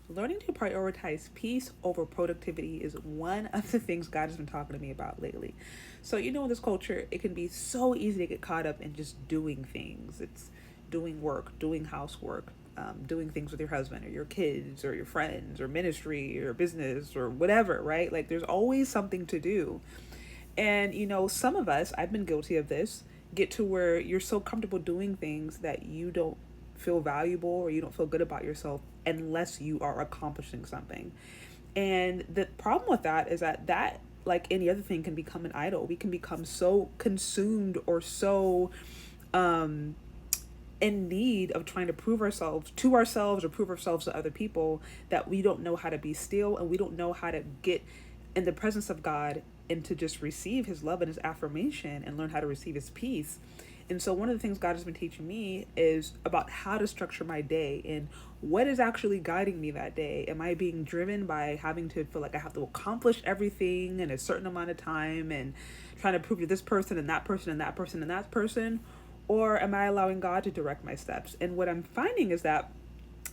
learning to prioritize peace over productivity is one of the things God has been talking to me about lately. So, in this culture, it can be so easy to get caught up in just doing things. It's doing work, doing housework, doing things with your husband or your kids or your friends or ministry or business or whatever, right? Like, there's always something to do. And, some of us, I've been guilty of this, get to where you're so comfortable doing things that you don't feel valuable or you don't feel good about yourself unless you are accomplishing something. And the problem with that is that like any other thing can become an idol. We can become so consumed or so um in need of trying to prove ourselves to ourselves or prove ourselves to other people that we don't know how to be still, and we don't know how to get in the presence of God and to just receive his love and his affirmation and learn how to receive his peace. And so one of the things God has been teaching me is about how to structure my day and what is actually guiding me that day. Am I being driven by having to feel like I have to accomplish everything in a certain amount of time and trying to prove to this person and that person and that person and that person? Or am I allowing God to direct my steps? And what I'm finding is that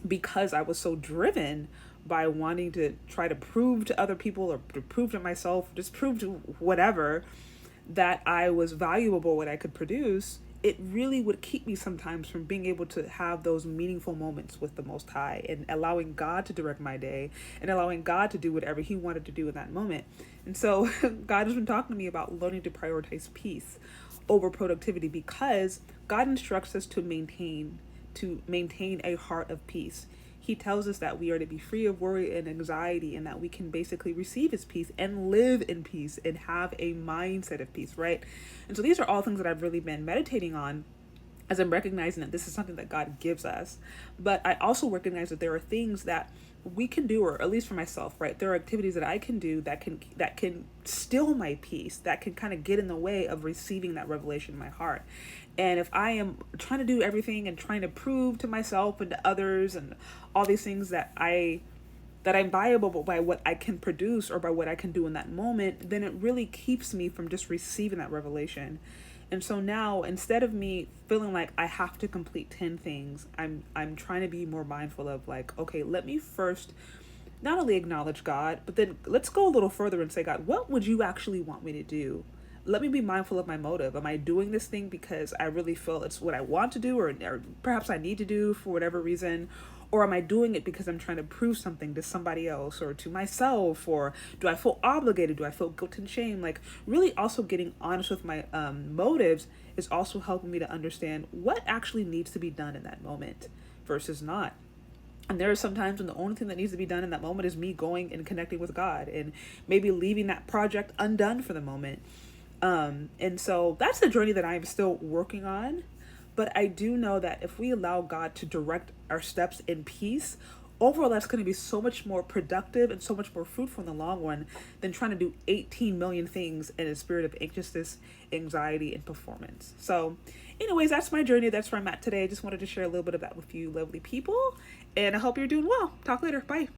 because I was so driven by wanting to try to prove to other people or to prove to myself, just prove to whatever, that I was valuable, what I could produce, it really would keep me sometimes from being able to have those meaningful moments with the Most High and allowing God to direct my day and allowing God to do whatever He wanted to do in that moment. And so God has been talking to me about learning to prioritize peace over productivity because God instructs us to maintain a heart of peace. He tells us that we are to be free of worry and anxiety and that we can basically receive his peace and live in peace and have a mindset of peace, right? And so these are all things that I've really been meditating on as I'm recognizing that this is something that God gives us. But I also recognize that there are things that we can do, or at least for myself, right? There are activities that I can do that can still my peace, that can kind of get in the way of receiving that revelation in my heart. And if I am trying to do everything and trying to prove to myself and to others and all these things that I'm viable by what I can produce or by what I can do in that moment, then it really keeps me from just receiving that revelation. And so now, instead of me feeling like I have to complete 10 things, I'm trying to be more mindful of like, okay, let me first not only acknowledge God, but then let's go a little further and say, God, what would you actually want me to do? Let me be mindful of my motive. Am I doing this thing because I really feel it's what I want to do, or perhaps I need to do for whatever reason? Or am I doing it because I'm trying to prove something to somebody else or to myself? Or do I feel obligated? Do I feel guilt and shame? Like, really also getting honest with my motives is also helping me to understand what actually needs to be done in that moment versus not. And there are some times when the only thing that needs to be done in that moment is me going and connecting with God and maybe leaving that project undone for the moment. And so that's the journey that I'm still working on. But I do know that if we allow God to direct our steps in peace, overall that's going to be so much more productive and so much more fruitful in the long run than trying to do 18 million things in a spirit of anxiousness, anxiety, and performance. So, anyways, that's my journey. That's where I'm at today. I just wanted to share a little bit of that with you, lovely people. And I hope you're doing well. Talk later. Bye.